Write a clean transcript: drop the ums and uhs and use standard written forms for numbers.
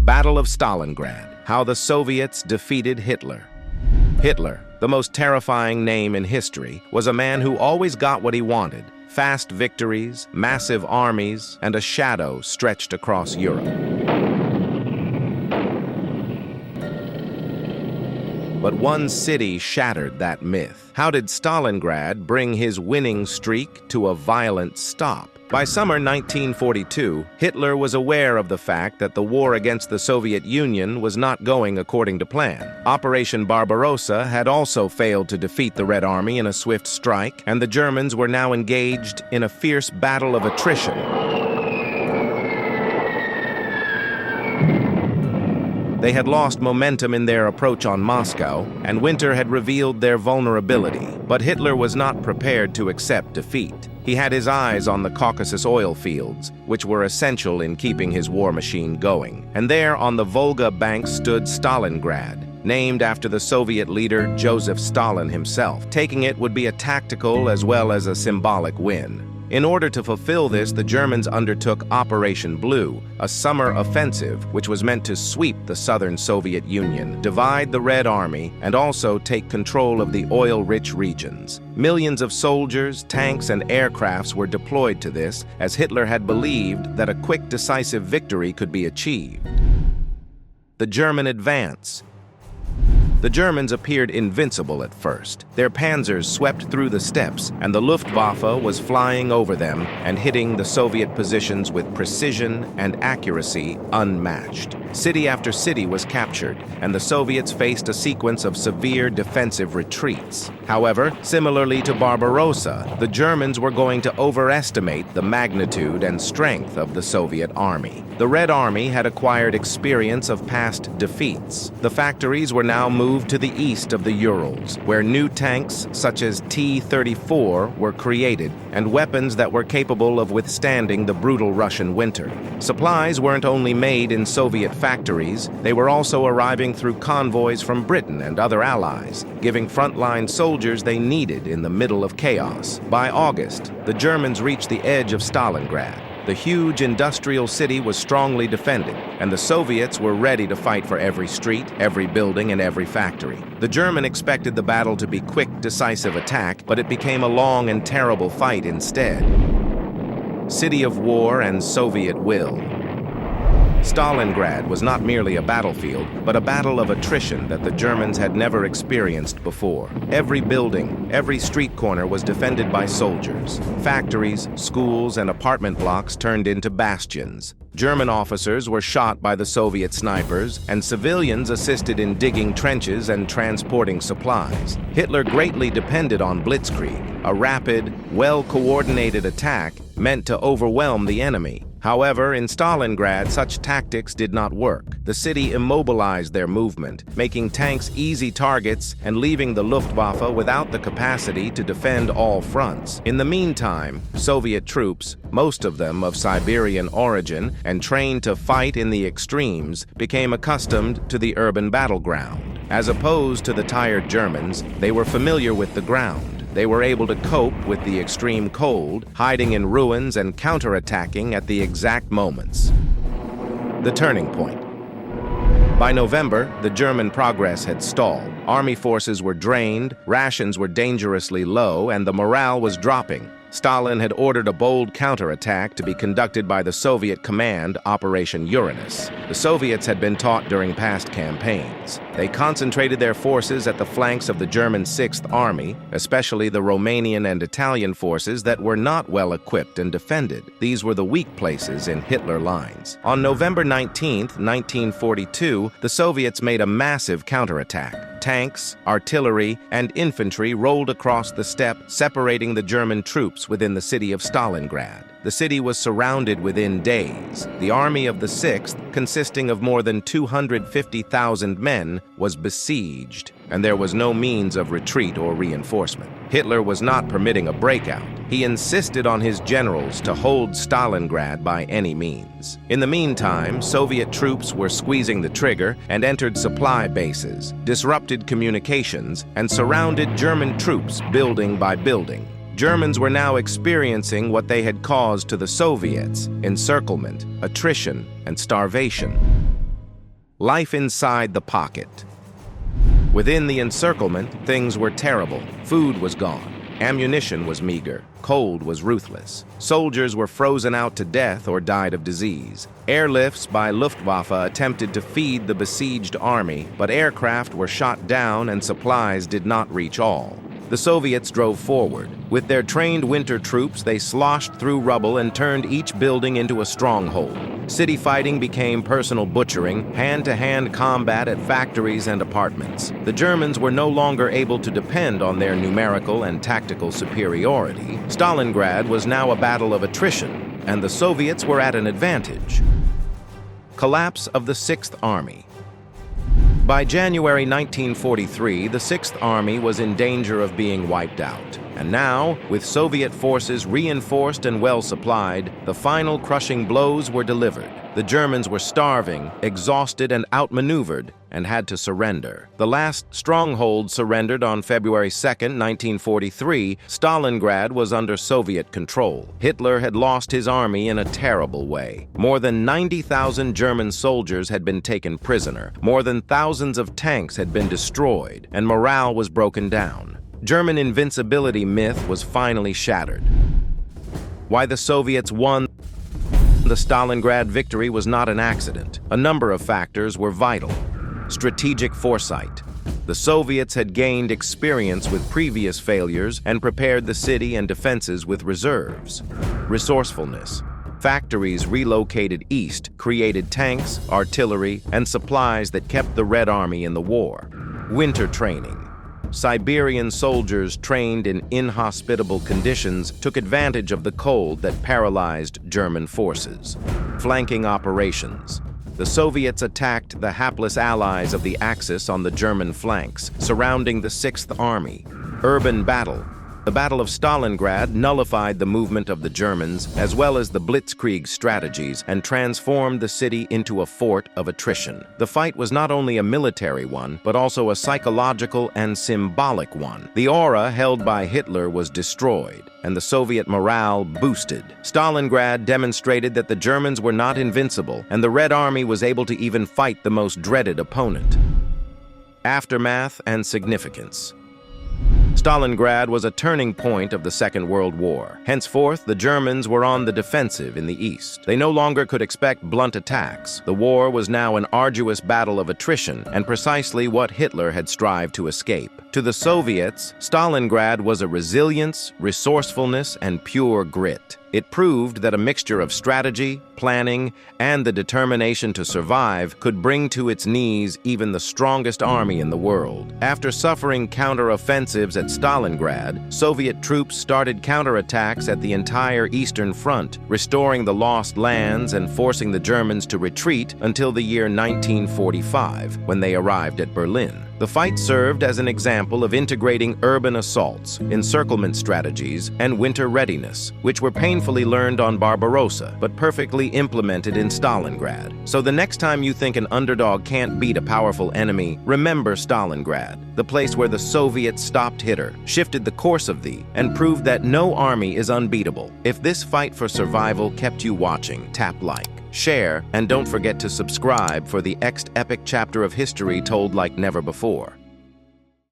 Battle of Stalingrad, how the Soviets defeated Hitler. Hitler, the most terrifying name in history, was a man who always got what he wanted: fast victories, massive armies, and a shadow stretched across Europe. But one city shattered that myth. How did Stalingrad bring his winning streak to a violent stop? By summer 1942, Hitler was aware of the fact that the war against the Soviet Union was not going according to plan. Operation Barbarossa had also failed to defeat the Red Army in a swift strike, and the Germans were now engaged in a fierce battle of attrition. They had lost momentum in their approach on Moscow, and winter had revealed their vulnerability. But Hitler was not prepared to accept defeat. He had his eyes on the Caucasus oil fields, which were essential in keeping his war machine going. And there on the Volga bank stood Stalingrad, named after the Soviet leader Joseph Stalin himself. Taking it would be a tactical as well as a symbolic win. In order to fulfill this, the Germans undertook Operation Blue, a summer offensive which was meant to sweep the southern Soviet Union, divide the Red Army, and also take control of the oil-rich regions. Millions of soldiers, tanks, and aircrafts were deployed to this, as Hitler had believed that a quick, decisive victory could be achieved. The German advance. The Germans appeared invincible at first. Their panzers swept through the steppes, and the Luftwaffe was flying over them and hitting the Soviet positions with precision and accuracy unmatched. City after city was captured, and the Soviets faced a sequence of severe defensive retreats. However, similarly to Barbarossa, the Germans were going to overestimate the magnitude and strength of the Soviet army. The Red Army had acquired experience of past defeats. The factories were now moved to the east of the Urals, where new tanks such as T-34 were created, and weapons that were capable of withstanding the brutal Russian winter. Supplies weren't only made in Soviet factories, they were also arriving through convoys from Britain and other allies, giving frontline soldiers they needed in the middle of chaos. By August, the Germans reached the edge of Stalingrad. The huge industrial city was strongly defended, and the Soviets were ready to fight for every street, every building, and every factory. The German expected the battle to be quick, decisive attack, but it became a long and terrible fight instead. City of war and Soviet will. Stalingrad was not merely a battlefield, but a battle of attrition that the Germans had never experienced before. Every building, every street corner was defended by soldiers. Factories, schools, and apartment blocks turned into bastions. German officers were shot by the Soviet snipers, and civilians assisted in digging trenches and transporting supplies. Hitler greatly depended on blitzkrieg, a rapid, well-coordinated attack meant to overwhelm the enemy. However, in Stalingrad, such tactics did not work. The city immobilized their movement, making tanks easy targets and leaving the Luftwaffe without the capacity to defend all fronts. In the meantime, Soviet troops, most of them of Siberian origin and trained to fight in the extremes, became accustomed to the urban battleground. As opposed to the tired Germans, they were familiar with the ground. They were able to cope with the extreme cold, hiding in ruins and counterattacking at the exact moments. The turning point. By November, the German progress had stalled. Army forces were drained, rations were dangerously low, and the morale was dropping. Stalin had ordered a bold counterattack to be conducted by the Soviet command, Operation Uranus. The Soviets had been taught during past campaigns. They concentrated their forces at the flanks of the German Sixth Army, especially the Romanian and Italian forces that were not well equipped and defended. These were the weak places in Hitler lines. On November 19, 1942, the Soviets made a massive counterattack. Tanks, artillery, and infantry rolled across the steppe, separating the German troops within the city of Stalingrad. The city was surrounded within days. The army of the Sixth, consisting of more than 250,000 men, was besieged, and there was no means of retreat or reinforcement. Hitler was not permitting a breakout. He insisted on his generals to hold Stalingrad by any means. In the meantime, Soviet troops were squeezing the trigger and entered supply bases, disrupted communications, and surrounded German troops building by building. Germans were now experiencing what they had caused to the Soviets: encirclement, attrition, and starvation. Life inside the pocket. Within the encirclement, things were terrible. Food was gone. Ammunition was meager. Cold was ruthless. Soldiers were frozen out to death or died of disease. Airlifts by Luftwaffe attempted to feed the besieged army, but aircraft were shot down and supplies did not reach all. The Soviets drove forward. With their trained winter troops, they sloshed through rubble and turned each building into a stronghold. City fighting became personal butchering, hand-to-hand combat at factories and apartments. The Germans were no longer able to depend on their numerical and tactical superiority. Stalingrad was now a battle of attrition, and the Soviets were at an advantage. Collapse of the Sixth Army. By January 1943, the Sixth Army was in danger of being wiped out. And now, with Soviet forces reinforced and well supplied, the final crushing blows were delivered. The Germans were starving, exhausted, and outmaneuvered, and had to surrender. The last stronghold surrendered on February 2, 1943. Stalingrad was under Soviet control. Hitler had lost his army in a terrible way. More than 90,000 German soldiers had been taken prisoner. More than thousands of tanks had been destroyed, and morale was broken down. German invincibility myth was finally shattered. Why the Soviets won the Stalingrad victory was not an accident. A number of factors were vital. Strategic foresight. The Soviets had gained experience with previous failures and prepared the city and defenses with reserves. Resourcefulness. Factories relocated east created tanks, artillery, and supplies that kept the Red Army in the war. Winter training. Siberian soldiers trained in inhospitable conditions took advantage of the cold that paralyzed German forces. Flanking operations. The Soviets attacked the hapless allies of the Axis on the German flanks, surrounding the Sixth Army. Urban battle. The Battle of Stalingrad nullified the movement of the Germans, as well as the blitzkrieg strategies, and transformed the city into a fort of attrition. The fight was not only a military one, but also a psychological and symbolic one. The aura held by Hitler was destroyed, and the Soviet morale boosted. Stalingrad demonstrated that the Germans were not invincible, and the Red Army was able to even fight the most dreaded opponent. Aftermath and significance. Stalingrad was a turning point of the Second World War. Henceforth, the Germans were on the defensive in the east. They no longer could expect blunt attacks. The war was now an arduous battle of attrition, and precisely what Hitler had strived to escape. To the Soviets, Stalingrad was a resilience, resourcefulness, and pure grit. It proved that a mixture of strategy, planning, and the determination to survive could bring to its knees even the strongest army in the world. After suffering counteroffensives at Stalingrad, Soviet troops started counterattacks at the entire Eastern Front, restoring the lost lands and forcing the Germans to retreat until the year 1945, when they arrived at Berlin. The fight served as an example of integrating urban assaults, encirclement strategies, and winter readiness, which were painfully learned on Barbarossa, but perfectly implemented in Stalingrad. So the next time you think an underdog can't beat a powerful enemy, remember Stalingrad, the place where the Soviets stopped Hitler, shifted the course of and proved that no army is unbeatable. If this fight for survival kept you watching, tap like, share, and don't forget to subscribe for the next epic chapter of history told like never before.